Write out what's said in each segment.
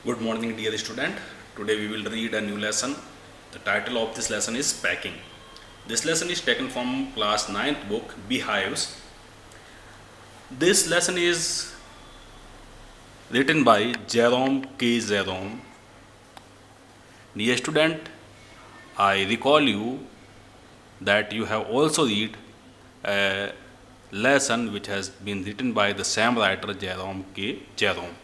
Good morning, dear student. Today we will read a new lesson. The title of this lesson is Packing. This lesson is taken from class 9th book Beehives. This lesson is written by Jerome K. Jerome. Dear student, I recall you that you have also read a lesson which has been written by the same writer Jerome K. Jerome.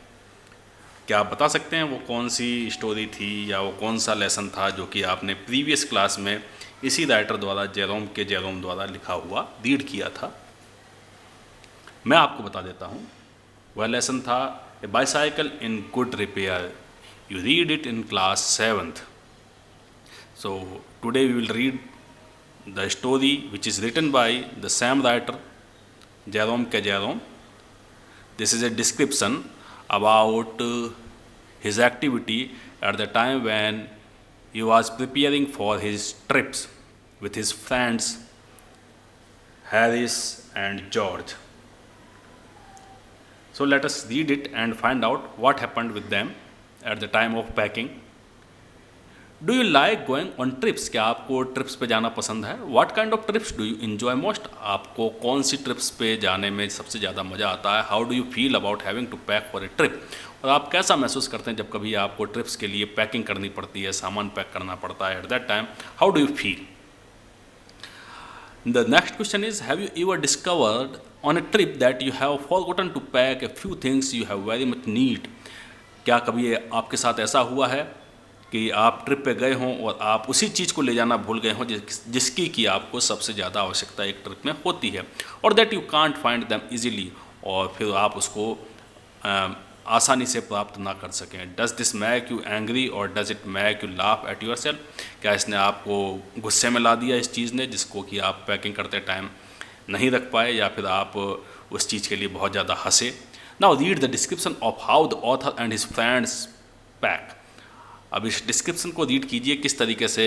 क्या आप बता सकते हैं वो कौन सी story थी या वो कौन सा लेसन था जो कि आपने प्रीवियस क्लास में इसी राइटर द्वारा जेरोम द्वारा लिखा हुआ रीड किया था? मैं आपको बता देता हूँ, वह लेसन था A bicycle in good repair. You read it in class 7th. So today we will read the story which is written by the same writer Jerome. This is a description about his activity at the time when he was preparing for his trips with his friends Harris and George. So let us read it and find out what happened with them at the time of packing. Do you like going on trips? क्या आपको trips पे जाना पसंद है? What kind of trips do you enjoy most? आपको कौन सी trips पे जाने में सबसे ज़्यादा मज़ा आता है? How do you feel about having to pack for a trip? और आप कैसा महसूस करते हैं जब कभी आपको ट्रिप्स के लिए पैकिंग करनी पड़ती है, सामान पैक करना पड़ता है? At that time, how do you feel? The next question is, have you ever discovered on a trip that you have forgotten to pack a few things you have very much need? क्या कभी आपके साथ ऐसा हुआ है कि आप trip पे गए हों और आप उसी चीज़ को ले जाना भूल गए हों जिसकी कि आपको सबसे ज़्यादा आवश्यकता एक ट्रिप में होती है, और that you can't find them easily, और फिर आप उसको आसानी से प्राप्त ना कर सकें? Does this make you angry or does it make you laugh at yourself? क्या इसने आपको गुस्से में ला दिया इस चीज़ ने, जिसको कि आप पैकिंग करते टाइम नहीं रख पाए, या फिर आप उस चीज़ के लिए बहुत ज़्यादा हंसे? Now read the description of how the author and his friends pack. अब इस डिस्क्रिप्शन को रीड कीजिए, किस तरीके से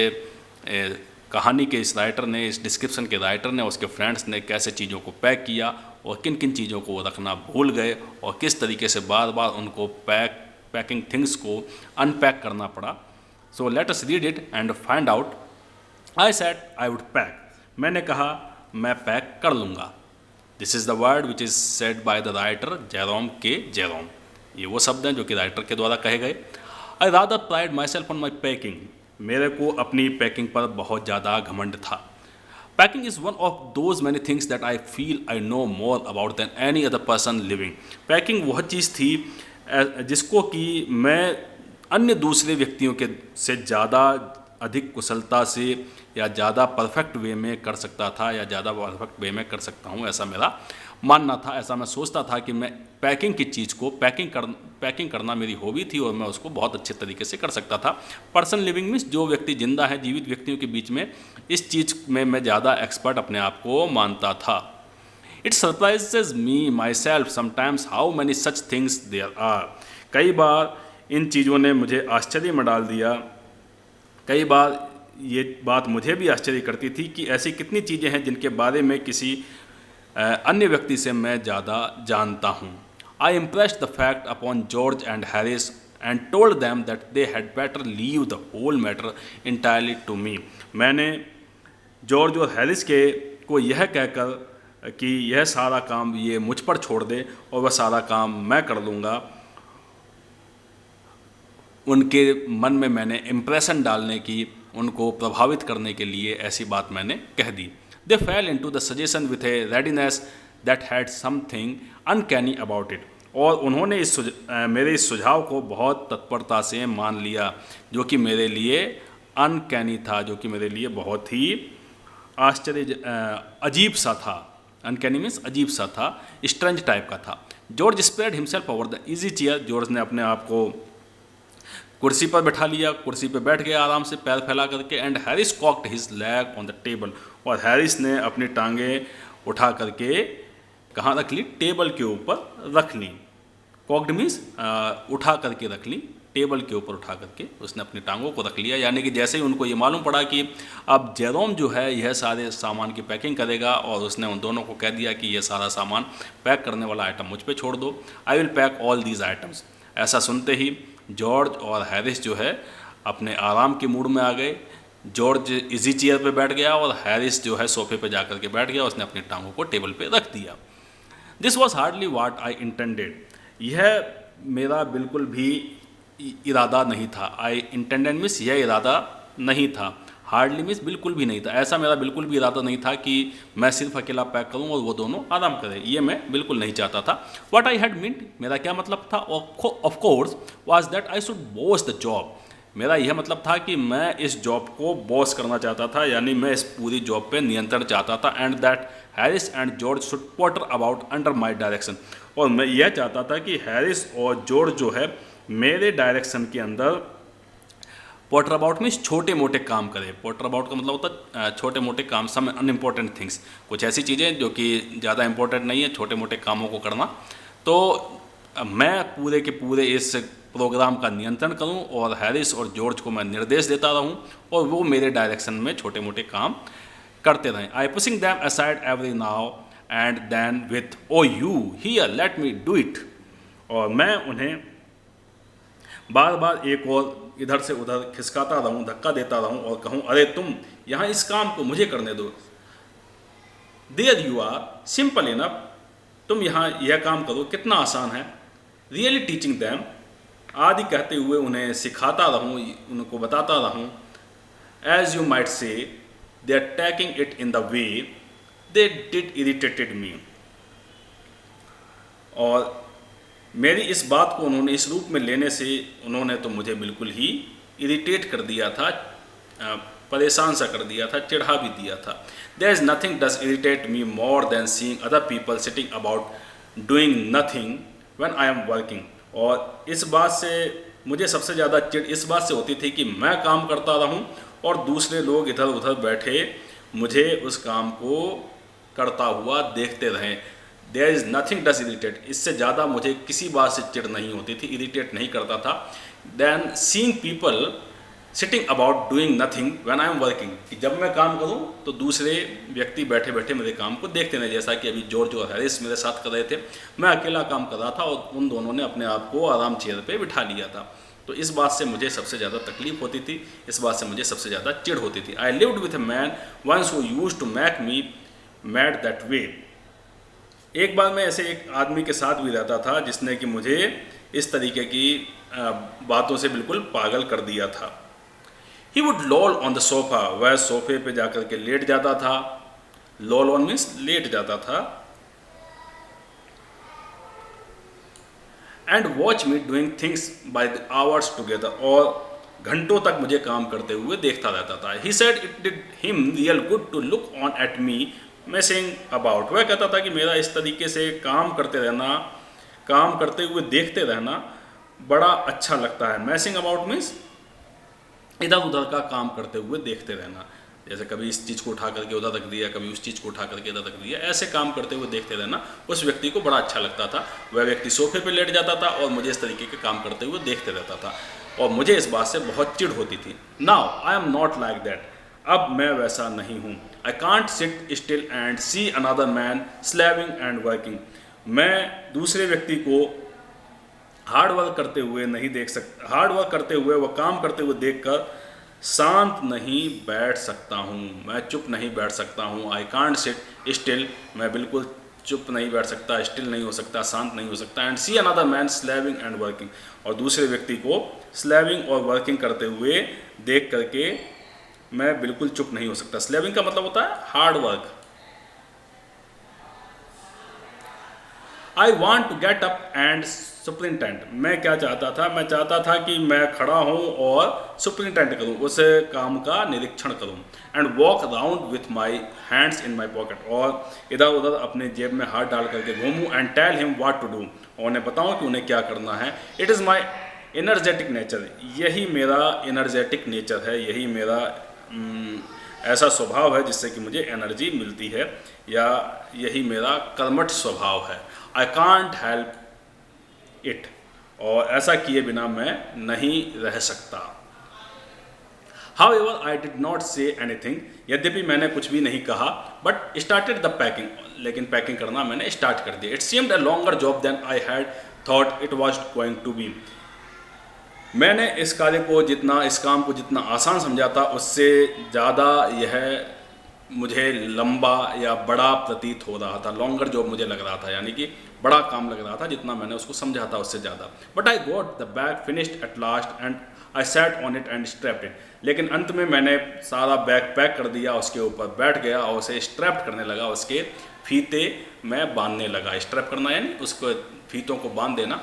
कहानी के इस राइटर ने, इस डिस्क्रिप्शन के राइटर ने, उसके फ्रेंड्स ने कैसे चीज़ों को पैक किया और किन किन चीज़ों को रखना भूल गए और किस तरीके से बार बार उनको पैकिंग थिंग्स को अनपैक करना पड़ा. So let us read it and find out. I said I would pack. मैंने कहा मैं पैक कर लूँगा. This is the word which is said by the writer Jerome K Jerome. ये वो शब्द हैं जो कि राइटर के द्वारा कहे गए. I rather pride my self on my packing. मेरे को अपनी पैकिंग पर बहुत ज़्यादा घमंड था. Packing is one of those many things that I feel I know more about than any other person living. Packing वह चीज़ थी जिसको कि मैं अन्य दूसरे व्यक्तियों के से ज़्यादा अधिक कुशलता से या ज़्यादा परफेक्ट वे में कर सकता था, या ज़्यादा परफेक्ट वे में कर सकता हूँ, ऐसा मेरा मानना था. ऐसा मैं सोचता था कि मैं पैकिंग की चीज़ को पैकिंग करना मेरी हॉबी थी और मैं उसको बहुत अच्छे तरीके से कर सकता था. पर्सन लिविंग मीन्स जो व्यक्ति जिंदा है, जीवित व्यक्तियों के बीच में इस चीज़ में मैं ज़्यादा एक्सपर्ट अपने आप को मानता था. It surprises me myself sometimes how many such things there are. कई बार इन चीज़ों ने मुझे आश्चर्य में डाल दिया. कई बार ये बात मुझे भी आश्चर्य करती थी कि ऐसी कितनी चीज़ें हैं जिनके बारे में किसी अन्य व्यक्ति से मैं ज़्यादा जानता हूँ. I impressed the fact upon George and Harris and told them that they had better leave the whole matter entirely to me. मैंने जॉर्ज और हैरिस को यह कहकर कि यह सारा काम ये मुझ पर छोड़ दे और वह सारा काम मैं कर लूँगा, उनके मन में मैंने इम्प्रेशन डालने की, उनको प्रभावित करने के लिए ऐसी बात मैंने कह दी. They fell into the suggestion with a readiness that had something uncanny about it. और उन्होंने मेरे इस सुझाव को बहुत तत्परता से मान लिया, जो कि मेरे लिए अनकैनी था, जो कि मेरे लिए बहुत ही अजीब सा था. अनकैनी मीन्स अजीब सा था, स्ट्रेंज टाइप का था. George spread himself over the easy chair. George ने अपने आप को कुर्सी पर बैठा लिया, कुर्सी पर बैठ गया आराम से पैर फैला करके. And Harris cocked his leg on the table. और हैरिस ने अपनी टांगें उठा करके कहाँ रख ली? टेबल के ऊपर रख ली. कॉक्ड मीन्स उठा करके रख ली, टेबल के ऊपर उठा करके उसने अपनी टांगों को रख लिया. यानी कि जैसे ही उनको ये मालूम पड़ा कि अब जेरोम जो है यह सारे सामान की पैकिंग करेगा, और उसने उन दोनों को कह दिया कि यह सारा सामान पैक करने वाला आइटम मुझ पे छोड़ दो. I will pack all these items. ऐसा सुनते ही जॉर्ज और हैरिस जो है अपने आराम के मूड में आ गए। जॉर्ज इजी चेयर पे बैठ गया और हैरिस जो है सोफे पे जाकर के बैठ गया, उसने अपनी टांगों को टेबल पे रख दिया। This was hardly what I intended, यह मेरा बिल्कुल भी इरादा नहीं था। आई इंटेंडेड मीन्स यह इरादा नहीं था, हार्डली मीन्स बिल्कुल भी नहीं था, ऐसा मेरा बिल्कुल भी इरादा नहीं था कि मैं सिर्फ अकेला पैक करूं और वो दोनों आराम करें, ये मैं बिल्कुल नहीं चाहता था। व्हाट आई हैड मीन्ड, मेरा क्या मतलब था, of course was that I should boss the job, मेरा यह मतलब था कि मैं इस जॉब को बॉस करना चाहता था, यानी मैं इस पूरी जॉब पे नियंत्रण चाहता था। And that Harris and George should Potter about under my direction, और मैं यह चाहता था कि हैरिस और जॉर्ज जो है मेरे डायरेक्शन के अंदर पॉटर अबाउट मीन्स छोटे मोटे काम करे। पॉटर अबाउट का मतलब होता है छोटे मोटे काम, सम अनइम्पोर्टेंट थिंग्स, कुछ ऐसी चीज़ें जो कि ज़्यादा इंपॉर्टेंट नहीं है, छोटे मोटे कामों को करना। तो मैं पूरे के पूरे इस प्रोग्राम का नियंत्रण करूं और हैरिस और जॉर्ज को मैं निर्देश देता रहूं और वो मेरे डायरेक्शन में छोटे मोटे काम करते रहें। I pushing them aside every now and then with oh you here let me do it, और मैं उन्हें बार बार एक और इधर से उधर खिसकाता रहूं, धक्का देता रहूं और कहूं अरे तुम यहाँ इस काम को मुझे करने दो। There you are simple enough, तुम यहाँ यह काम करो, कितना आसान है। रियली टीचिंग दैम, आदि कहते हुए उन्हें सिखाता रहूं, उनको बताता रहूं। As you might say they are taking it in the way they did irritated me, और मेरी इस बात को उन्होंने इस रूप में लेने से उन्होंने तो मुझे बिल्कुल ही इरिटेट कर दिया था, परेशान सा कर दिया था, चिढ़ा भी दिया था। There is nothing does irritate me more than seeing other people sitting about doing nothing when I am working, और इस बात से मुझे सबसे ज़्यादा चिढ़ इस बात से होती थी कि मैं काम करता रहूं और दूसरे लोग इधर उधर बैठे मुझे उस काम को करता हुआ देखते रहें। There is nothing does irritate, इससे ज़्यादा मुझे किसी बात से चिढ़ नहीं होती थी, इरिटेट नहीं करता था। Than seeing people sitting about doing nothing when I am working, कि जब मैं काम करूं तो दूसरे व्यक्ति बैठे बैठे मेरे काम को देखते रहे, जैसा कि अभी जॉर्ज और हैरिस मेरे साथ कर रहे थे, मैं अकेला काम कर रहा था और उन दोनों ने अपने आप को आराम चेयर पे बिठा लिया था। तो इस बात से मुझे सबसे ज़्यादा तकलीफ होती थी, इस बात से मुझे सबसे ज़्यादा चिढ़ होती थी। I lived with a man once who used to make me mad that way, एक बार मैं ऐसे एक आदमी के साथ भी रहता था जिसने कि मुझे इस तरीके की बातों से बिल्कुल पागल कर दिया था। He would lol on the sofa, वह सोफे पे जाकर के लेट जाता था। लॉल ऑन मीन्स लेट जाता था। And watch me doing things by the hours together, और घंटों तक मुझे काम करते हुए देखता रहता था। He said it did him real good to look on at me messing about, वह कहता था कि मेरा इस तरीके से काम करते रहना, काम करते हुए देखते रहना बड़ा अच्छा लगता है। मैसिंग अबाउट मीन्स इधर उधर का काम करते हुए देखते रहना, जैसे कभी इस चीज़ को उठा करके उधर रख दिया, कभी उस चीज़ को उठा करके इधर रख दिया, ऐसे काम करते हुए देखते रहना उस व्यक्ति को बड़ा अच्छा लगता था। वह व्यक्ति सोफे पे लेट जाता था और मुझे इस तरीके के काम करते हुए देखते रहता था और मुझे इस बात से बहुत चिढ़ होती थी। Now I am not like that, अब मैं वैसा नहीं हूँ। I can't sit still and see another man slaving and working, मैं दूसरे व्यक्ति को हार्ड वर्क करते हुए नहीं देख सकता, हार्ड वर्क करते हुए वह काम करते हुए देखकर शांत नहीं बैठ सकता हूँ, मैं चुप नहीं बैठ सकता हूँ। आई कांट सिट स्टिल, मैं बिल्कुल चुप नहीं बैठ सकता, स्टिल नहीं हो सकता, शांत नहीं हो सकता। And see another man slaving and working, और दूसरे व्यक्ति को स्लैविंग और वर्किंग करते हुए देख करके मैं बिल्कुल चुप नहीं हो सकता। स्लैविंग का मतलब होता है hard work. I want to get up and superintend, मैं क्या चाहता था, मैं चाहता था कि मैं खड़ा हूँ और सुपरिंटेंड करूँ, उस काम का निरीक्षण करूँ। And walk round with my hands in my pocket, और इधर उधर अपने जेब में हाथ डाल करके घूमूँ। And tell him what to do, और उन्हें बताऊँ कि उन्हें क्या करना है। It is my energetic nature, यही मेरा एनर्जेटिक नेचर है, यही मेरा ऐसा स्वभाव है जिससे कि मुझे एनर्जी मिलती है, या यही मेरा कर्मठ स्वभाव है। आई कांट हेल्प इट, और ऐसा किए बिना मैं नहीं रह सकता। However, I did not say anything, यद्यपि मैंने कुछ भी नहीं कहा, but started the packing, लेकिन पैकिंग करना मैंने स्टार्ट कर दिया। It seemed a longer job than I had thought it was going to be, मैंने इस काम को जितना आसान समझा था, उससे ज़्यादा यह मुझे लंबा या बड़ा प्रतीत हो रहा था। लॉन्गर जॉब मुझे लग रहा था, यानी कि बड़ा काम लग रहा था जितना मैंने उसको समझा था उससे ज़्यादा। But I got the bag finished at last and I sat on it and strapped it. लेकिन अंत में मैंने सारा बैग पैक कर दिया, उसके ऊपर बैठ गया और उसे स्ट्रैप्ड करने लगा, उसके फीते मैं बांधने लगा। स्ट्रैप करना यानी उसको फीतों को बांध देना।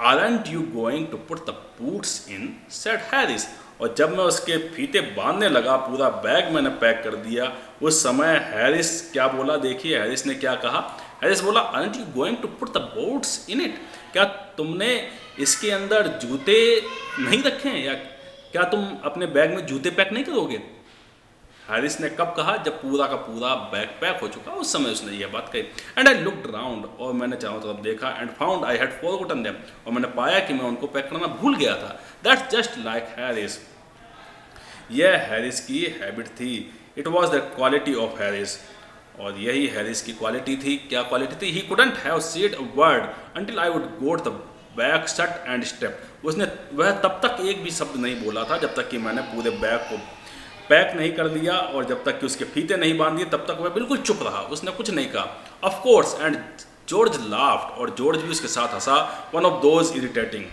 Aren't you going to put the boots in? said Harris. और जब मैं उसके फीते बांधने लगा, पूरा बैग मैंने पैक कर दिया, उस समय हैरिस क्या बोला, देखिए हैरिस ने क्या कहा। हैरिस बोला, Aren't you going to put the boots in it? क्या तुमने इसके अंदर जूते नहीं रखे हैं, या क्या तुम अपने बैग में जूते पैक नहीं करोगे? हैरिस ने कब कहा? जब पूरा का पूरा बैग पैक हो चुका, उस समय उसने यह बात कही। एंड आई लुक्ड राउंड, और मैंने चारों तरफ देखा, and found I had forgotten them, और मैंने पाया कि मैं उनको पैक करना भूल गया था। दैट्स जस्ट लाइक हैरिस, यह हैरिस की हैबिट थी। It was the quality of Harris, और यही हैरिस की क्वालिटी थी। क्या क्वालिटी थी? He couldn't have said a word until I would goat the bag shut and step. वह तब तक एक भी शब्द नहीं बोला था जब तक कि मैंने पूरे बैग को पैक नहीं कर लिया, और जब तक कि उसके फीते नहीं बांध दिए तब तक वह बिल्कुल चुप रहा, उसने कुछ नहीं कहा। Of course, and George laughed, और जॉर्ज भी उसके साथ हंसा। वन ऑफ दोज इरिटेटिंग,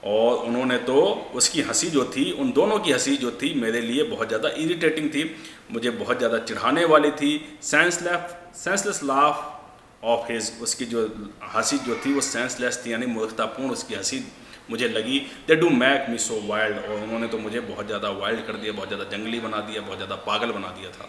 और उन्होंने तो उसकी हंसी जो थी, उन दोनों की हंसी जो थी मेरे लिए बहुत ज़्यादा इरिटेटिंग थी, मुझे बहुत ज़्यादा चिढ़ाने वाली थी। सेंसलेस लाफ ऑफ हिज, उसकी जो हंसी जो थी वो सेंसलेस थी, यानी मूर्खतापूर्ण उसकी हंसी मुझे लगी। They do make me so wild, और उन्होंने तो मुझे बहुत ज़्यादा वाइल्ड कर दिया, बहुत ज़्यादा जंगली बना दिया, बहुत ज़्यादा पागल बना दिया था।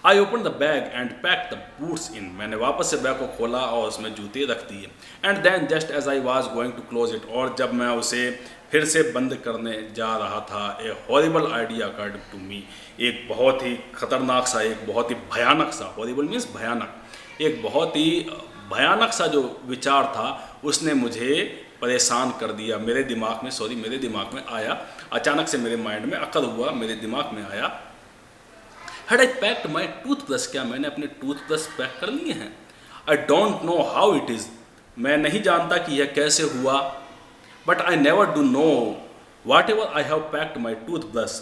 I open the bag and pack the boots in, मैंने वापस से बैग को खोला और उसमें जूते रख दिए। And then just as I was going to close it, और जब मैं उसे फिर से बंद करने जा रहा था, a horrible idea occurred to me, एक बहुत ही खतरनाक सा, एक बहुत ही भयानक सा, हॉरिबल मीन्स भयानक, एक बहुत ही भयानक सा जो विचार था उसने मुझे परेशान कर दिया। मेरे दिमाग में आया, अचानक से मेरे माइंड में अकल हुआ, मेरे दिमाग में आया, had I packed my toothbrush, क्या मैंने अपने टूथब्रश पैक कर लिए हैं? I don't know how it is, मैं नहीं जानता कि यह कैसे हुआ। But I never do know what ever I have packed my toothbrush,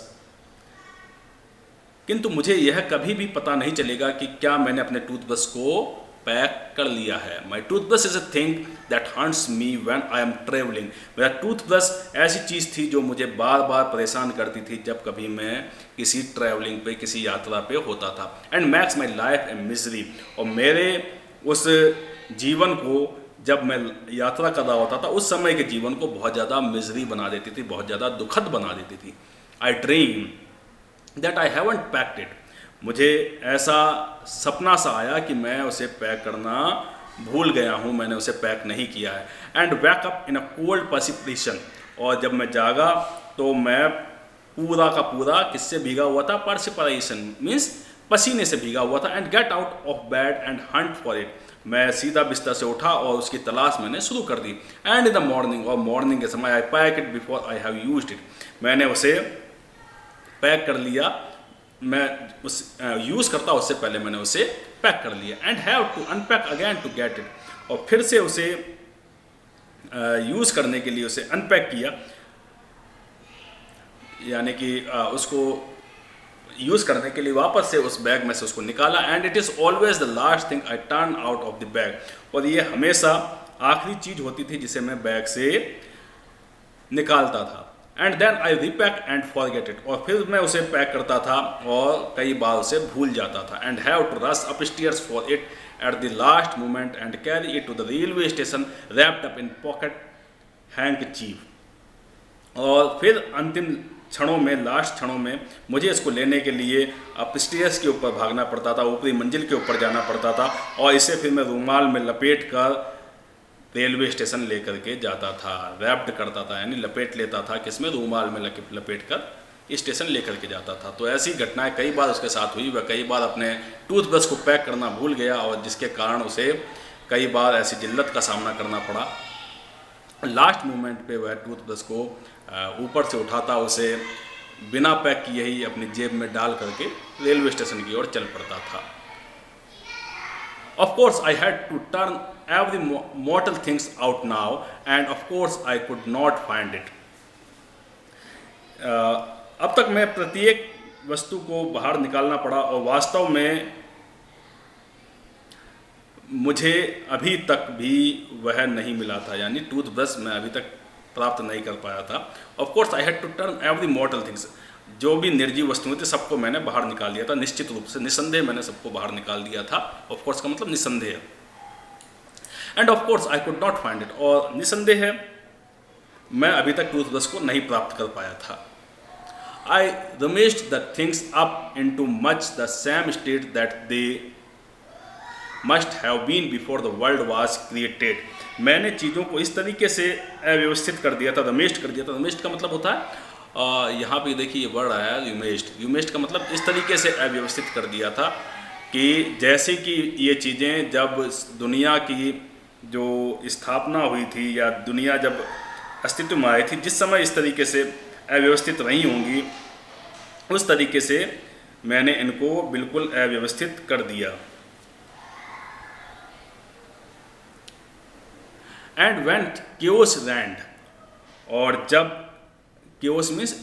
किंतु मुझे यह कभी भी पता नहीं चलेगा कि क्या मैंने अपने टूथब्रश को पैक कर लिया है। My toothbrush is a thing that haunts me when I am travelling, मेरा टूथब्रश ऐसी चीज़ थी जो मुझे बार बार परेशान करती थी जब कभी मैं किसी ट्रैवलिंग पे, किसी यात्रा पे होता था। And max my life a misery, और मेरे उस जीवन को, जब मैं यात्रा कर रहा होता था उस समय के जीवन को बहुत ज़्यादा मिजरी बना देती थी, बहुत ज़्यादा दुखद बना देती थी। आई dream that I haven't packed it, मुझे ऐसा सपना सा आया कि मैं उसे पैक करना भूल गया हूँ, मैंने उसे पैक नहीं किया है। And wake up in a cold perspiration, और जब मैं जागा तो मैं पूरा का पूरा किससे भीगा हुआ था? पर्सिपिटेशन मीन्स पसीने से भीगा हुआ था। And get out of bed and Hunt for it, मैं सीधा बिस्तर से उठा और उसकी तलाश मैंने शुरू कर दी। एंड इन द मॉर्निंग, और मॉर्निंग के समय, I pack it before I have used it, मैंने उसे पैक कर लिया, मैं उस यूज़ करता उससे पहले मैंने उसे पैक कर लिया। And have to unpack again to get it, और फिर से उसे यूज़ करने के लिए उसे अनपैक किया, यानी कि उसको यूज़ करने के लिए वापस से उस बैग में से उसको निकाला। And it is always the last thing I turn out of the bag, और ये हमेशा आखिरी चीज़ होती थी जिसे मैं बैग से निकालता था। And then I repack and forget it, और फिर मैं उसे पैक करता था और कई बार उसे भूल जाता था। And have to rush upstairs for it at the last moment and carry it to the railway station wrapped up in pocket handkerchief, और फिर अंतिम क्षणों में, लास्ट क्षणों में मुझे इसको लेने के लिए अपस्टेयर्स के ऊपर भागना पड़ता था, ऊपरी मंजिल के ऊपर जाना पड़ता था, और इसे फिर मैं रुमाल में लपेट कर रेलवे स्टेशन लेकर के जाता था। रैप्ड करता था यानी लपेट लेता था, किसमें? रूमाल में लपेट कर स्टेशन लेकर के जाता था। तो ऐसी घटनाएं कई बार उसके साथ हुई। वह कई बार अपने टूथब्रश को पैक करना भूल गया, और जिसके कारण उसे कई बार ऐसी जिल्लत का सामना करना पड़ा। लास्ट मोमेंट पे वह टूथब्रश को ऊपर से उठाता, उसे बिना पैक किए ही अपनी जेब में डाल करके रेलवे स्टेशन की ओर चल पड़ता था। Of course I had to turn every mortal things out now, and of course I could not find it. अब तक मैं प्रत्येक वस्तु को बाहर निकालना पड़ा और वास्तव में मुझे अभी तक भी वह नहीं मिला था, यानी टूथब्रश मैं अभी तक प्राप्त नहीं कर पाया था। Of course I had to turn every mortal things, जो भी निर्जीव वस्तुएं थी सबको मैंने बाहर निकाल दिया था, निश्चित रूप से, निसंदेह मैंने सबको बाहर निकाल दिया था। ऑफ कोर्स का मतलब निसंदेह। End of course I could not find it, और निसंदेह मैं अभी तक टूथब्रश को नहीं प्राप्त कर पाया था। I rummaged the things up into much the same state that they must have been before the world was created. मैंने चीज़ों को इस तरीके से अव्यवस्थित कर दिया था, रमेस्ट कर दिया था। रमेस्ट का मतलब होता है, यहाँ पे देखिए ये वर्ड आया यूमेस्ट। यूमेस्ट का मतलब इस तरीके से अव्यवस्थित कर दिया था कि जैसे कि ये चीज़ें जब दुनिया की जो स्थापना हुई थी या दुनिया जब अस्तित्व में आई थी, जिस समय इस तरीके से अव्यवस्थित रही होंगी, उस तरीके से मैंने इनको बिल्कुल अव्यवस्थित कर दिया। एंड व्हेन chaos reigned, और जब chaos means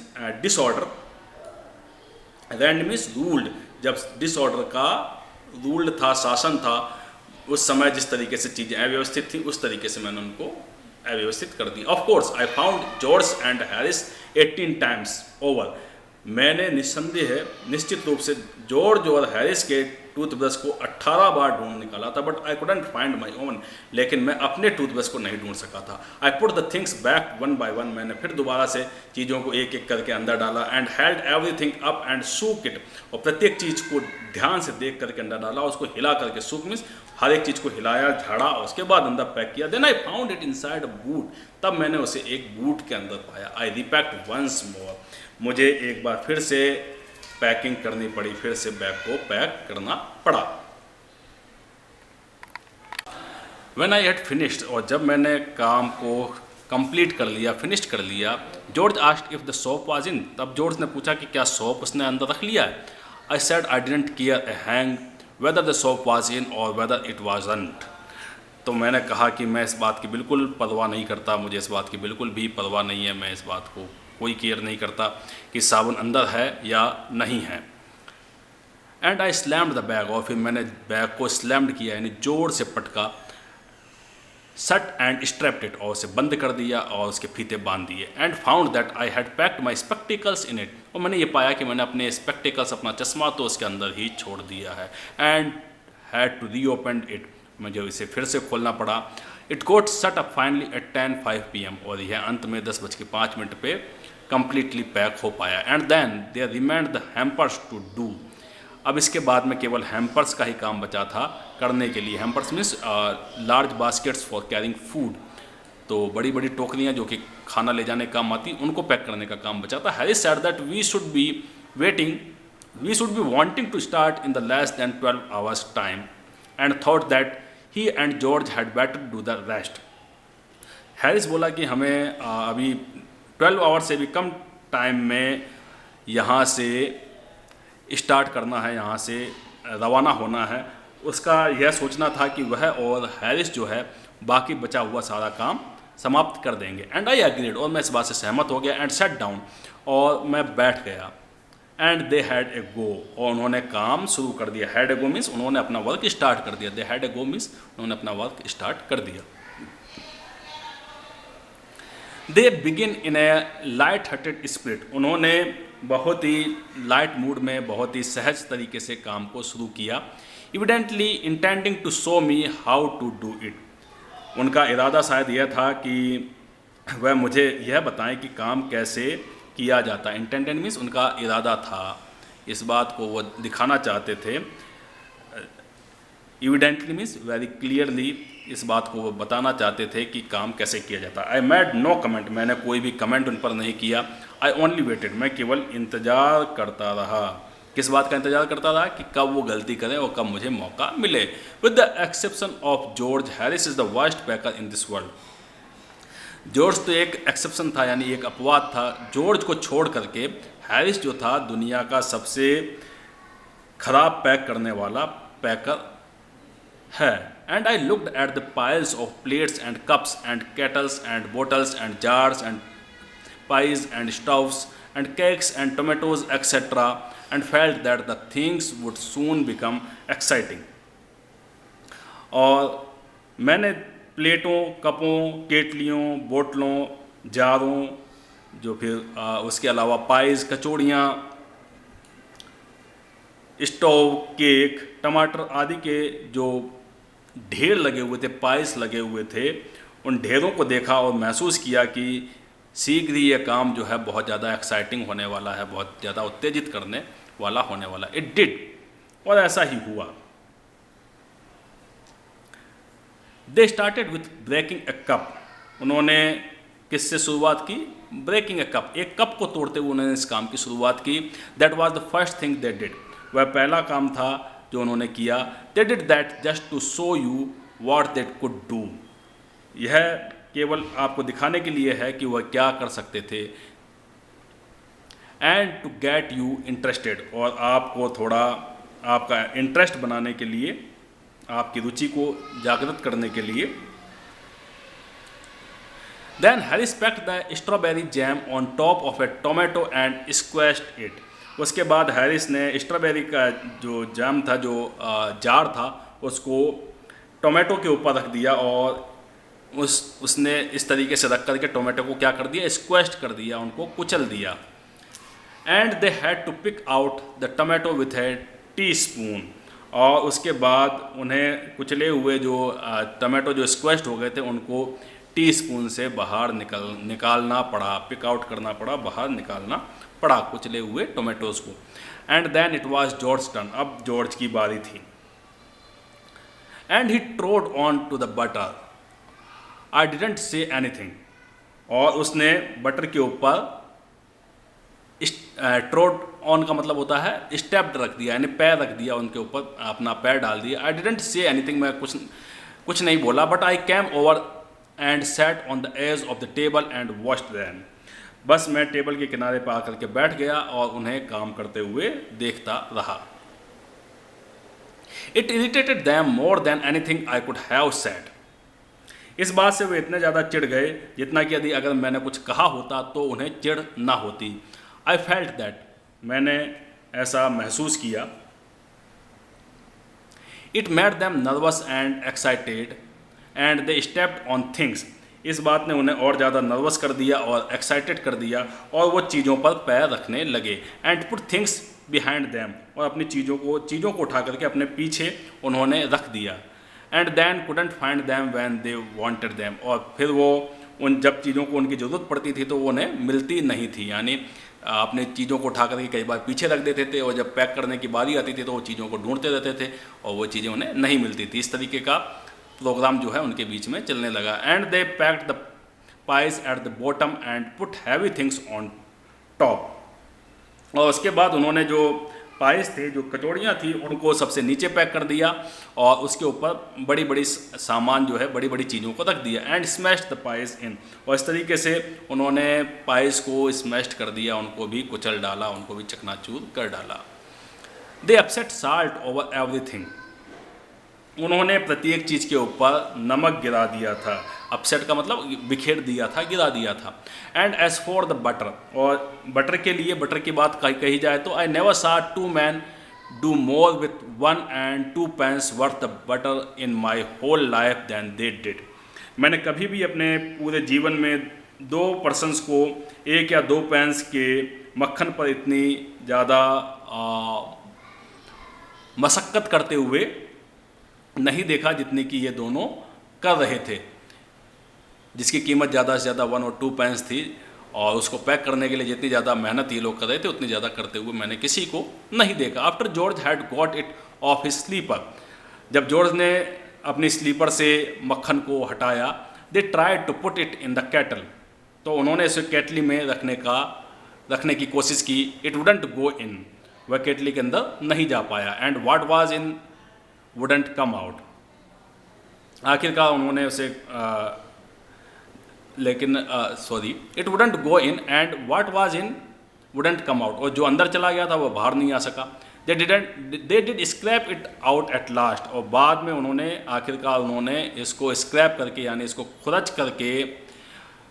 disorder, reigned means ruled, जब डिसऑर्डर का रूल्ड था, शासन था, उस समय जिस तरीके से चीज़ें अव्यवस्थित थी उस तरीके से मैंने उनको अव्यवस्थित कर दी। Of course I found George and Harris 18 times over. मैंने निस्संदेह निश्चित रूप से जॉर्ज और हैरिस के टूथब्रश को 18 बार ढूंढ निकाला था, but I couldn't find my own, लेकिन मैं अपने टूथब्रश को नहीं ढूंढ सका था। I put the things back one by one, मैंने फिर दोबारा से चीज़ों को एक एक करके अंदर डाला। And held everything up and shook it, और प्रत्येक चीज़ को ध्यान से देख करके अंदर डाला, उसको हिला करके, शूक मीन्स हर एक चीज़ को हिलाया, झाड़ा, और उसके बाद अंदर पैक किया। Then I found it inside a boot, तब मैंने उसे एक बूट के अंदर पाया। आई रिपैक्ड वंस मोर, मुझे एक बार फिर से पैकिंग करनी पड़ी, फिर से बैग को पैक करना पड़ा। व्हेन आई हैड फिनिश्ड, और जब मैंने काम को कंप्लीट कर लिया, फिनिश कर लिया, George asked if the soap was in, तब जॉर्ज ने पूछा कि क्या सोप उसने अंदर रख लिया है। आई said I didn't care a hang whether the soap was in और वेदर इट वाजंट। तो मैंने कहा कि मैं इस बात की बिल्कुल परवाह नहीं करता, मुझे इस बात की बिल्कुल भी परवाह नहीं है, मैं इस बात को कोई केयर नहीं करता कि साबुन अंदर है या नहीं है। And I slammed the bag, और फिर मैंने बैग को स्लैम्ड किया, यानी जोर से पटका, सट एंड स्ट्रैप्ड इट, और उसे बंद कर दिया और उसके फीते बांध दिए। And found that I had packed my spectacles in it, और मैंने ये पाया कि मैंने अपने स्पेक्टिकल्स, अपना चश्मा तो उसके अंदर ही छोड़ दिया है। And had to reopen it, मुझे इसे फिर से खोलना पड़ा। इट गोट सट अप फाइनली एट 10:05 PM, और यह अंत में 10:05 पे कम्प्लीटली पैक हो पाया। And then there remained the hampers to do, अब इसके बाद में केवल हैम्पर्स का ही काम बचा था करने के लिए। Hampers means large baskets for carrying food, तो बड़ी बड़ी टोकरियाँ जो कि खाना ले जाने का काम आती, उनको पैक करने का काम बचा था। Harris said that we should be wanting to start in the less than 12 hours time, and thought that he and George had better do the rest. Harris बोला कि हमें अभी 12 आवर से भी कम टाइम में यहाँ से स्टार्ट करना है, यहाँ से रवाना होना है। उसका यह सोचना था कि वह और हैरिस जो है बाकी बचा हुआ सारा काम समाप्त कर देंगे। एंड आई एग्रीड, और मैं इस बात से सहमत हो गया। एंड सेट डाउन, और मैं बैठ गया। एंड दे हैड ए गो, और उन्होंने काम शुरू कर दिया। हैड ए गो मीन्स उन्होंने अपना वर्क स्टार्ट कर दिया। They had a go means उन्होंने अपना वर्क स्टार्ट कर दिया। They begin in A light hearted spirit, उन्होंने बहुत ही लाइट मूड में, बहुत ही सहज तरीके से काम को शुरू किया। Evidently intending to show me how to do it, उनका इरादा शायद यह था कि वह मुझे यह बताएं कि काम कैसे किया जाता है। इंटेंडेड मीन्स उनका इरादा था, इस बात को वो दिखाना चाहते थे। इविडेंटली मीन्स वेरी क्लियरली, इस बात को वो बताना चाहते थे कि काम कैसे किया जाता है। आई मेड नो कमेंट, मैंने कोई भी कमेंट उन पर नहीं किया। आई ओनली वेटेड, मैं केवल इंतज़ार करता रहा। किस बात का इंतज़ार करता रहा? कि कब वो गलती करें और कब मुझे मौका मिले। With the exception of George, Harris is the worst packer in this world. George तो एक एक्सेप्शन था, यानी एक अपवाद था। जॉर्ज को छोड़ करके हैरिस जो था दुनिया का सबसे खराब पैक करने वाला पैकर है। And I looked at the piles of plates and cups and kettles and bottles and jars and pies and stuffs and cakes and tomatoes etc. and felt that the things would soon become exciting. और मैंने प्लेटों, कपों, केटलियों, बोतलों, जारों, जो फिर उसके अलावा pies, कचौड़ियाँ, stove, cake, टमाटर आदि के जो ढेर लगे हुए थे, पाइस लगे हुए थे, उन ढेरों को देखा और महसूस किया कि शीघ्र ही यह काम जो है बहुत ज़्यादा एक्साइटिंग होने वाला है, बहुत ज़्यादा उत्तेजित करने वाला होने वाला। इट डिड, और ऐसा ही हुआ। They started with breaking a cup. उन्होंने किससे शुरुआत की? ब्रेकिंग ए कप, एक कप को तोड़ते हुए उन्होंने इस काम की शुरुआत की। That was the first thing they did, वह पहला काम था जो उन्होंने किया। They did that just to show you what they could do, यह केवल आपको दिखाने के लिए है कि वह क्या कर सकते थे। And to get you interested, और आपको थोड़ा आपका इंटरेस्ट बनाने के लिए, आपकी रुचि को जागृत करने के लिए। Then Harris packed the strawberry jam on top of a tomato and squashed it. उसके बाद हैरिस ने स्ट्रॉबेरी का जो जैम था, जो जार था, उसको टोमेटो के ऊपर रख दिया और उसने इस तरीके से रख करके टोमेटो को क्या कर दिया? स्क्वैश्ड कर दिया, उनको कुचल दिया। And they had to pick out the tomato with a teaspoon, और उसके बाद उन्हें कुचले हुए जो टोमेटो जो स्क्वैश्ड हो गए थे उनको टीस्पून से बाहर निकालना पड़ा, पिक आउट करना पड़ा, बाहर निकालना पड़ा कुचले हुए टोमेटोज़ को। And then it was George turn, अब जॉर्ज की बारी थी। And he trod on to the butter, I didn't say anything, और उसने बटर के ऊपर ट्रोड ऑन का मतलब होता है स्टेप्ड रख दिया, यानी पैर रख दिया, उनके ऊपर अपना पैर डाल दिया। आई डिडेंट से एनीथिंग, मैं कुछ नहीं बोला। But I came over and sat on the edge of the table and watched them, बस मैं टेबल के किनारे पर आकर के बैठ गया और उन्हें काम करते हुए देखता रहा। It irritated them more than anything I could have said, इस बात से वे इतने ज़्यादा चिढ़ गए जितना कि यदि अगर मैंने कुछ कहा होता तो उन्हें चिढ़ ना होती। आई फेल्ट दैट, मैंने ऐसा महसूस किया। It made them nervous and excited and they stepped on things, इस बात ने उन्हें और ज़्यादा नर्वस कर दिया और एक्साइटेड कर दिया, और वो चीज़ों पर पैर रखने लगे। And put things behind them, और अपनी चीज़ों को उठा करके अपने पीछे उन्होंने रख दिया। And then couldn't find them when they wanted them, और फिर वो जब चीज़ों को उनकी ज़रूरत पड़ती थी तो वो उन्हें मिलती नहीं थी, यानी अपने चीज़ों को उठा करके कई बार पीछे रख देते थे, और जब पैक करने की बारी आती थी तो वो चीज़ों को ढूंढते रहते थे और वो चीज़ें उन्हें नहीं मिलती थी। इस तरीके का प्रोग्राम जो है उनके बीच में चलने लगा। And they packed the pies at the bottom and put heavy things on top, और उसके बाद उन्होंने जो पाइस थे, जो कचौड़ियाँ थी, उनको सबसे नीचे पैक कर दिया और उसके ऊपर बड़ी बड़ी सामान जो है, बड़ी बड़ी चीज़ों को रख दिया। एंड स्मैश्ड द पाइस इन, और इस तरीके से उन्होंने पाइस को स्मैश्ड कर दिया, उनको भी कुचल डाला, उनको भी चकनाचूर कर डाला। दे अपसेट साल्ट ओवर एवरीथिंग, उन्होंने प्रत्येक चीज़ के ऊपर नमक गिरा दिया था। अपसेट का मतलब बिखेर दिया था, गिरा दिया था। And as for the butter, और बटर के लिए, बटर की बात कही जाए तो I never saw two men do more with 1 and 2 pence worth the butter in my whole life than they did, मैंने कभी भी अपने पूरे जीवन में 2 persons को 1 या 2 pence के मक्खन पर इतनी ज़्यादा मशक्क़त करते हुए नहीं देखा जितनी कि ये दोनों कर रहे थे, जिसकी कीमत ज़्यादा से ज़्यादा 1 और 2 pence थी, और उसको पैक करने के लिए जितनी ज़्यादा मेहनत ये लोग कर रहे थे उतनी ज़्यादा करते हुए मैंने किसी को नहीं देखा। After George had got it off his slipper, जब जॉर्ज ने अपनी स्लीपर से मक्खन को हटाया, they tried to put it in the kettle, तो उन्होंने इसे केटली में रखने की कोशिश की। इट वुडंट गो इन, वह केटली के अंदर नहीं जा पाया। And what was in wouldn't come out, आखिरकार उन्होंने उसे it wouldn't go in and what was in wouldn't come out, और जो अंदर चला गया था वो बाहर नहीं आ सका। They did scrap it out at last, और बाद में उन्होंने आखिरकार उन्होंने इसको स्क्रैप करके यानी इसको खुरच करके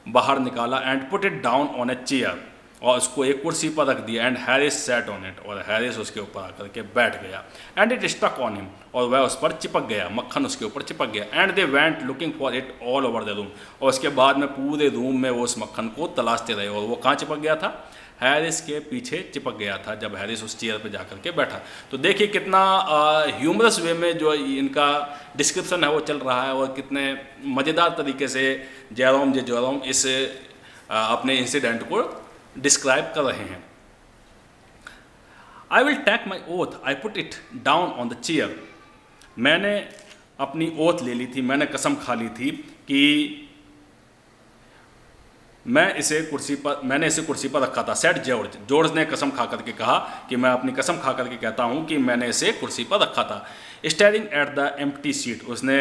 बाहर निकाला। And put it down on a chair, और उसको एक कुर्सी पर रख दिया। And Harris sat on it, और हैरिस उसके ऊपर आकर के बैठ गया। And it stuck on him, और वह उस पर चिपक गया, मक्खन उसके ऊपर चिपक गया। And they went looking for it all over the room, और उसके बाद में पूरे रूम में वो उस मक्खन को तलाशते रहे। और वो कहाँ चिपक गया था? हैरिस के पीछे चिपक गया था, जब हैरिस उस चेयर पे जाकर के बैठा। तो देखिए कितना ह्यूमरस वे में जो इनका डिस्क्रिप्शन है वो चल रहा है, और कितने मज़ेदार तरीके से जेरोम इस अपने इंसिडेंट को डिस्क्राइब कर रहे हैं। I will take my oath, I put it down on the chair. मैंने अपनी ओथ ले ली थी, मैंने कसम खा ली थी कि मैंने इसे कुर्सी पर रखा था। सेट जॉर्ज ने कसम खा करके कहा कि मैं अपनी कसम खा करके कहता हूँ कि मैंने इसे कुर्सी पर रखा था। Staring at the empty seat, उसने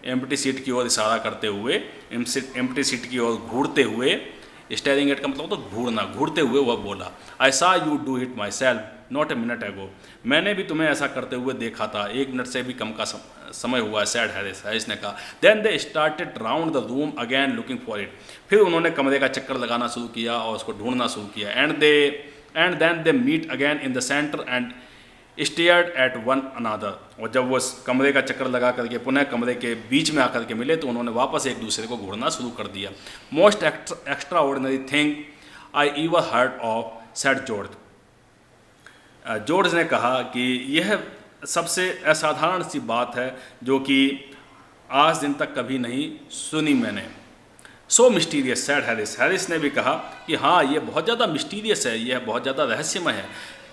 एम्प्टी सीट की ओर इशारा करते हुए, एम्प्टी सीट की ओर घूरते हुए, स्टेयरिंग एट का मतलब तो घूरते हुए वह बोला, आई सा you do it my self not a minute एगो, मैंने भी तुम्हें ऐसा करते हुए देखा था, 1 मिनट से भी कम का समय हुआ है, सैड हैरिस ने कहा। Then they started round the room again looking for it, फिर उन्होंने कमरे का चक्कर लगाना शुरू किया और उसको ढूंढना शुरू किया। And then they met again in the centre and stared at one another, और जब वो कमरे का चक्कर लगा करके पुनः कमरे के बीच में आकर के मिले तो उन्होंने वापस एक दूसरे को घूरना शुरू कर दिया। Most extra ordinary thing I ever heard of, said George. George ने कहा कि यह सबसे असाधारण सी बात है जो कि आज दिन तक कभी नहीं सुनी मैंने। सो मिस्टीरियस, सेड हैरिस ने भी कहा कि हाँ, ये बहुत ज़्यादा मिस्टीरियस है, यह बहुत ज़्यादा रहस्यमय है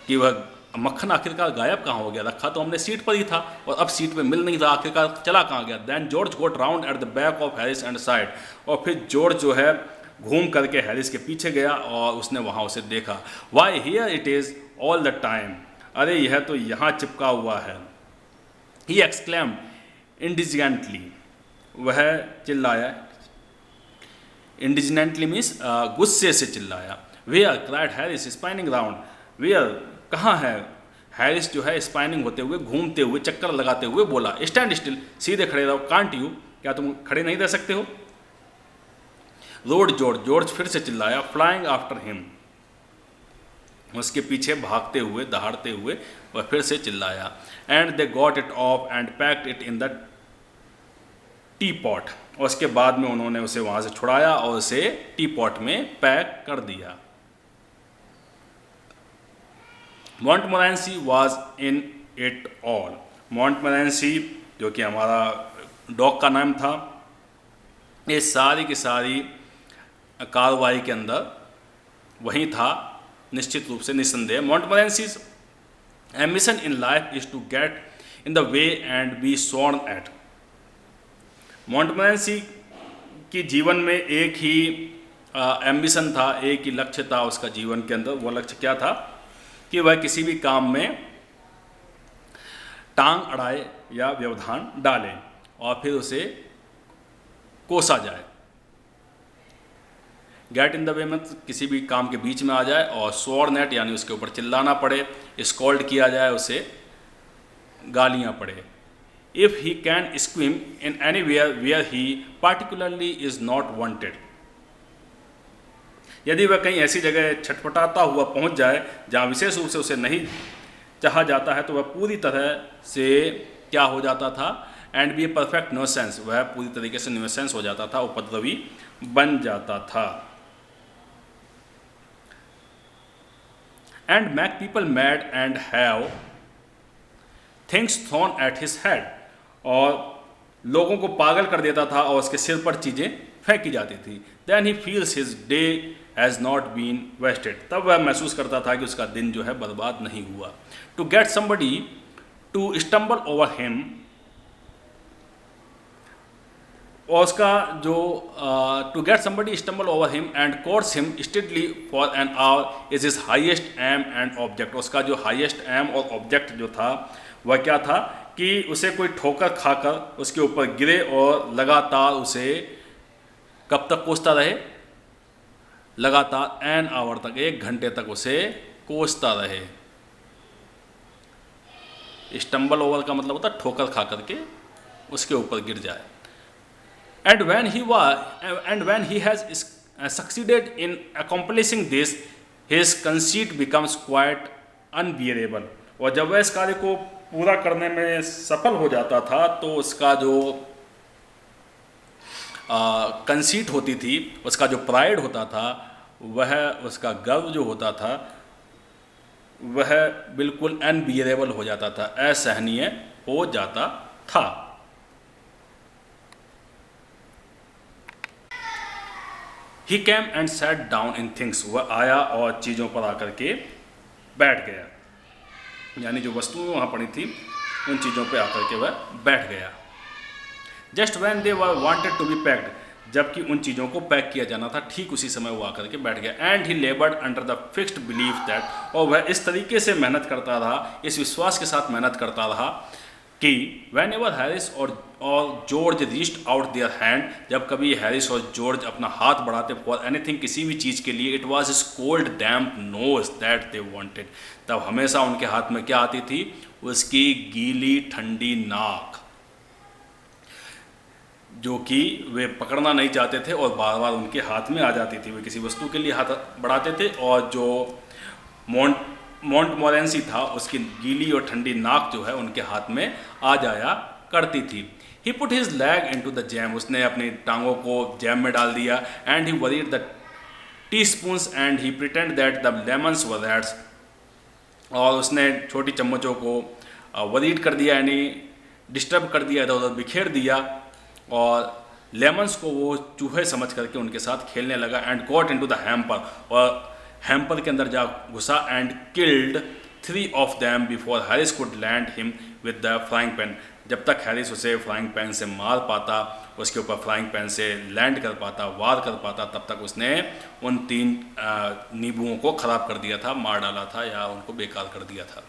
कि वह मक्खन आखिरकार गायब कहाँ हो गया, रखा तो हमने सीट पर ही था और अब सीट पे मिल नहीं रहा, आखिरकार चला कहाँ गया। Then George got round at the back of Harris and side, और फिर जॉर्ज जो है घूम करके हैरिस के पीछे गया और उसने वहाँ उसे देखा। Why here it is all the time, अरे यह तो यहाँ चिपका हुआ है। ही एक्सक्लेम्ड इंडिजिनेंटली, वह चिल्लाया, इंडिजिनेंटली मीन्स गुस्से से चिल्लाया। Where cried Harris spinning round, where कहाँ है? हैरिस जो है स्पाइनिंग होते हुए, घूमते हुए, चक्कर लगाते हुए बोला, स्टैंड स्टिल, सीधे खड़े रहो, कांट यू, क्या तुम खड़े नहीं रह सकते हो? रोड जॉर्ज फिर से चिल्लाया, फ्लाइंग आफ्टर हिम, उसके पीछे भागते हुए, दहाड़ते हुए वह फिर से चिल्लाया। And they got it of and packed it in the T pot, और उसके बाद में उन्होंने उसे वहाँ से छुड़ाया और उसे टी पॉट में पैक कर दिया। मॉन्टमोरेंसी वॉज इन इट ऑल, मॉन्टमोरेंसी जो कि हमारा डॉग का नाम था, ये सारी की सारी कार्रवाई के अंदर वही था, निश्चित रूप से, निस्संदेह। Montmorency's ambition in life is to get in the way and be sworn at, Montmorency की जीवन में एक ही एम्बिशन था, एक ही लक्ष्य था उसका जीवन के अंदर। वो लक्ष्य क्या था कि वह किसी भी काम में टांग अड़ाए या व्यवधान डाले और फिर उसे कोसा जाए। गेट इन द वे में किसी भी काम के बीच में आ जाए, और स्वॉर्न एट यानी उसके ऊपर चिल्लाना पड़े, स्कॉल्ड किया जाए, उसे गालियाँ पड़े। If he can squirm in anywhere he particularly is not wanted, यदि वह कहीं ऐसी जगह छटपटाता हुआ पहुंच जाए जहां विशेष रूप से उसे नहीं चाहा जाता है, तो वह पूरी तरह से क्या हो जाता था? And be a perfect nuisance, वह पूरी तरीके से न्यूसेंस हो जाता था, उपद्रवी बन जाता था। And make people mad and have things thrown at his head, और लोगों को पागल कर देता था और उसके सिर पर चीज़ें फेंकी जाती थी। Then he feels his day has not been wasted, तब वह महसूस करता था कि उसका दिन जो है बर्बाद नहीं हुआ। To get somebody to stumble over him, और उसका जो to get somebody stumble over him and curse him steadily for an hour is his highest aim and object, उसका जो हाईएस्ट एम और ऑब्जेक्ट जो था वह क्या था कि उसे कोई ठोकर खाकर उसके ऊपर गिरे और लगातार उसे कब तक कोसता रहे? लगातार एन आवर तक, 1 घंटे तक उसे कोसता रहे। स्टम्बल ओवर का मतलब होता है ठोकर खा करके उसके ऊपर गिर जाए। And when he has succeeded in accomplishing this, his conceit becomes quite unbearable। और जब वह इस कार्य को पूरा करने में सफल हो जाता था तो उसका जो कंसीट होती थी, उसका जो प्राइड होता था, वह उसका गर्व जो होता था, वह बिल्कुल अनबियरेबल हो जाता था, असहनीय हो जाता था। He came and sat down in things। वह आया और चीज़ों पर आकर के बैठ गया, यानी जो वस्तुएं वहाँ पड़ी थी उन चीज़ों पे आकर के वह बैठ गया। Just when they were wanted to be packed, जबकि उन चीज़ों को पैक किया जाना था, ठीक उसी समय वो आकर के बैठ गया। And he लेबर्ड under the fixed belief that, और वह इस तरीके से मेहनत करता रहा, इस विश्वास के साथ मेहनत करता रहा कि वैन एवर हैरिस और George reached out their hand, जब कभी हैरिस और जॉर्ज अपना हाथ बढ़ाते फॉर एनीथिंग, किसी भी चीज़ के लिए, it was his cold damp nose that they wanted, तब हमेशा उनके हाथ में क्या आती थी? उसकी गीली ठंडी नाक, जो कि वे पकड़ना नहीं चाहते थे और बार बार उनके हाथ में आ जाती थी। वे किसी वस्तु के लिए हाथ बढ़ाते थे और जो मोंटमोरेंसी था उसकी गीली और ठंडी नाक जो है उनके हाथ में आ जाया करती थी। He put his leg into the jam, उसने अपनी टांगों को जैम में डाल दिया। And he worried the teaspoons and he pretended that the lemons were rats, और उसने छोटी चम्मचों को वरीड कर दिया, यानी डिस्टर्ब कर दिया, इधर उधर बिखेर दिया, और लेमन्स को वो चूहे समझ करके उनके साथ खेलने लगा। And got into the hamper, और हैम्पर के अंदर जा घुसा। And killed 3 of them before Harris could land him with the frying pan, जब तक हैरिस उसे फ्राइंग पैन से मार पाता, उसके ऊपर फ्राइंग पैन से लैंड कर पाता, वार कर पाता, तब तक उसने उन 3 नींबुओं को ख़राब कर दिया था, मार डाला था या उनको बेकार कर दिया था।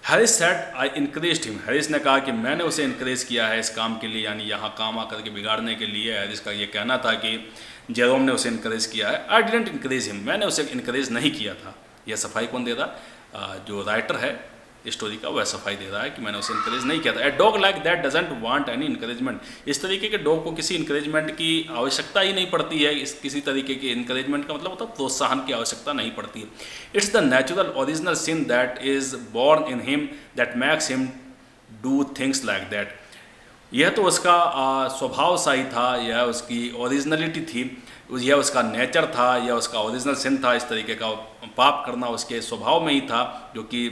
Harris said I encouraged him, Harris ने कहा कि मैंने उसे इनकरेज किया है इस काम के लिए, यानी यहाँ काम आकर के बिगाड़ने के लिए। हैरिस का ये कहना था कि जेरोम ने उसे इनकरेज किया है। आई डिडंट इनकरेज हिम, मैंने उसे इनकरेज नहीं किया था। यह सफाई कौन दे रहा? जो राइटर है स्टोरी का, वह सफाई दे रहा है कि मैंने उसे इनकरेज नहीं किया था। A dog like that doesn't want any encouragement, इस तरीके के डॉग को किसी इनकरेजमेंट की आवश्यकता ही नहीं पड़ती है। किसी तरीके के इनकरेजमेंट का मतलब होता है प्रोत्साहन की आवश्यकता नहीं पड़ती है। It's the natural original sin that is born in him that makes him do things like that, यह तो उसका स्वभाव सा ही था, यह उसकी ओरिजिनलिटी थी, यह उसका नेचर था, यह उसका ओरिजिनल सिन था। इस तरीके का पाप करना उसके स्वभाव में ही था, जो कि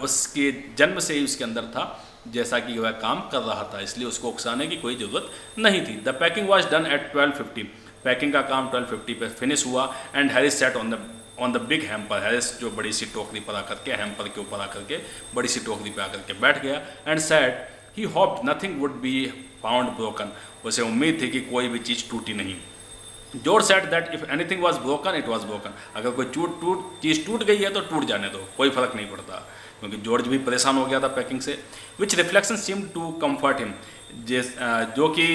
उसके जन्म से ही उसके अंदर था, जैसा कि वह काम कर रहा था, इसलिए उसको उकसाने की कोई ज़रूरत नहीं थी। The packing was done at 12:50, packing का काम 12:50 पे फिनिश हुआ। And Harris set on the big hamper, Harris जो बड़ी सी टोकरी पर आकर के, हैम्पर के ऊपर आकर के, बड़ी सी टोकरी पर आकर के बैठ गया। And said he hoped nothing would be found broken, उसे उम्मीद थी कि कोई भी चीज़ टूटी नहीं। George said that if anything was broken it was broken, अगर कोई चीज़ टूट गई है तो टूट जाने दो, कोई फर्क नहीं पड़ता, क्योंकि जॉर्ज भी परेशान हो गया था पैकिंग से। Which reflection seem to comfort him, जो कि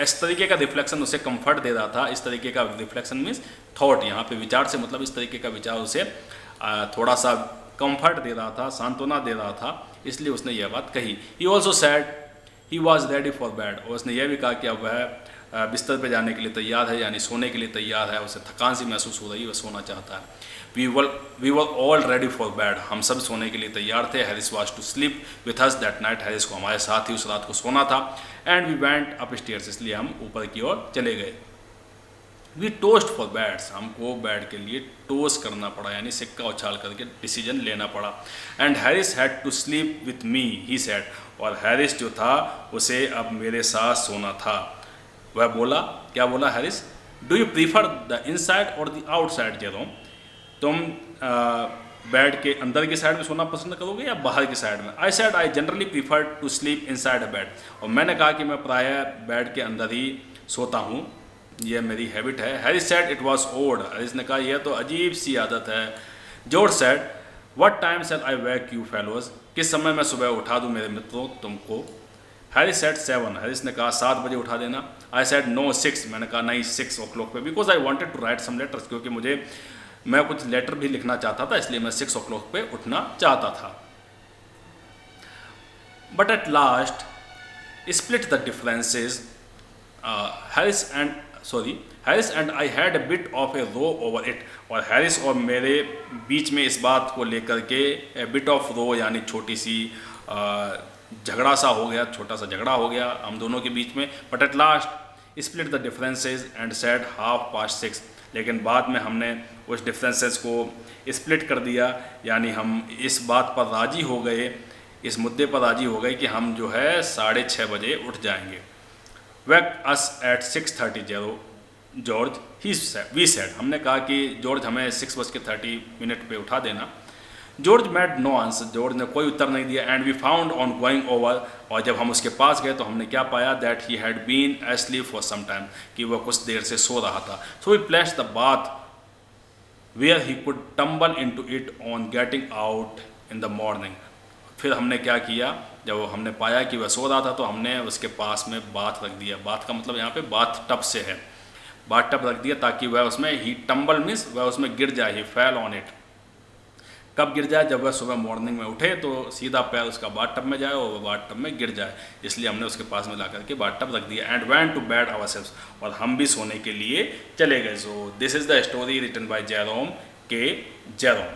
इस तरीके का रिफ्लेक्शन उसे कंफर्ट दे रहा था। इस तरीके का रिफ्लेक्शन मीन्स थॉट, यहाँ पे विचार से मतलब इस तरीके का विचार उसे थोड़ा सा कंफर्ट दे रहा था, सांत्वना दे रहा था, इसलिए उसने यह बात कही। He also sad he was ready for bed, और उसने यह भी कहा कि अब वह बिस्तर पे जाने के लिए तैयार है, यानी सोने के लिए तैयार है, उसे थकान सी महसूस हो रही है, वह सोना चाहता है। We were all ready for bed, हम सब सोने के लिए तैयार थे। Harris was to sleep with us that night, Harris को हमारे साथ ही उस रात को सोना था। And we went upstairs, इसलिए हम ऊपर की ओर चले गए। वी टोस्ट फॉर बैड्स, हमको बेड के लिए टोस्ट करना पड़ा, यानी सिक्का उछाल करके डिसीजन लेना पड़ा। And Harris had to sleep with me he said, और हैरिस जो था उसे अब मेरे साथ सोना था। वह बोला, क्या बोला Harris? Do you prefer the inside और द आउटसाइड जेरोम, तुम बेड के अंदर की साइड में सोना पसंद करोगे या बाहर की साइड में? I said I generally prefer to sleep inside a bed, और मैंने कहा कि मैं प्रायः बेड के अंदर ही सोता हूँ, यह मेरी हैबिट है। Harris said it was odd, Harris ने कहा यह तो अजीब सी आदत है। George said what time shall I wake you fellows, किस समय मैं सुबह उठा दूँ मेरे मित्रों तुमको? हैरिस सेड 7, हैरिस ने कहा 7 बजे उठा देना। आई सेड नो 6, मैंने कहा नहीं 6 o'clock पे, because I wanted to write some letters, क्योंकि मुझे मैं कुछ लेटर भी लिखना चाहता था, इसलिए मैं 6 o'clock पे उठना चाहता था। But at last split the differences Harris and I had a bit of a row over it. और हैरिस और मेरे बीच में इस बात को लेकर के ए बिट ऑफ रो यानी छोटी सी झगड़ा सा हो गया, छोटा सा झगड़ा हो गया हम दोनों के बीच में। But at last split the differences and said 6:30। लेकिन बाद में हमने उस डिफरेंसेस को स्प्लिट कर दिया, यानी हम इस बात पर राज़ी हो गए, इस मुद्दे पर राज़ी हो गए कि हम जो है 6:30 बजे उठ जाएंगे। Wake us at 6:30 George we said. हमने कहा कि जॉर्ज हमें 6:30 पे उठा देना। George made no answer, George ने कोई उत्तर नहीं दिया। And we found on going over, और जब हम उसके पास गए तो हमने क्या पाया, that he had been asleep for some time, कि वह कुछ देर से सो रहा था। So we placed the bath where he could tumble into it on getting out in the morning. फिर हमने क्या किया, जब हमने पाया कि वह सो रहा था तो हमने उसके पास में बाथ रख दिया। बाथ का मतलब यहाँ पे बाथ टब से है, बाथ टब रख दिया ताकि वह उसमें ही टम्बल मीन्स वह उसमें गिर जाए, ही फेल ऑन इट। कब गिर जाए, जब वह सुबह मॉर्निंग में उठे तो सीधा पैर उसका बाथ टब में जाए और वह बाथ टब में गिर जाए, इसलिए हमने उसके पास में ला करके बाथ टब रख दिया। And went to bed ourselves, और हम भी सोने के लिए चले गए। So this is the story written by Jerome K Jerome.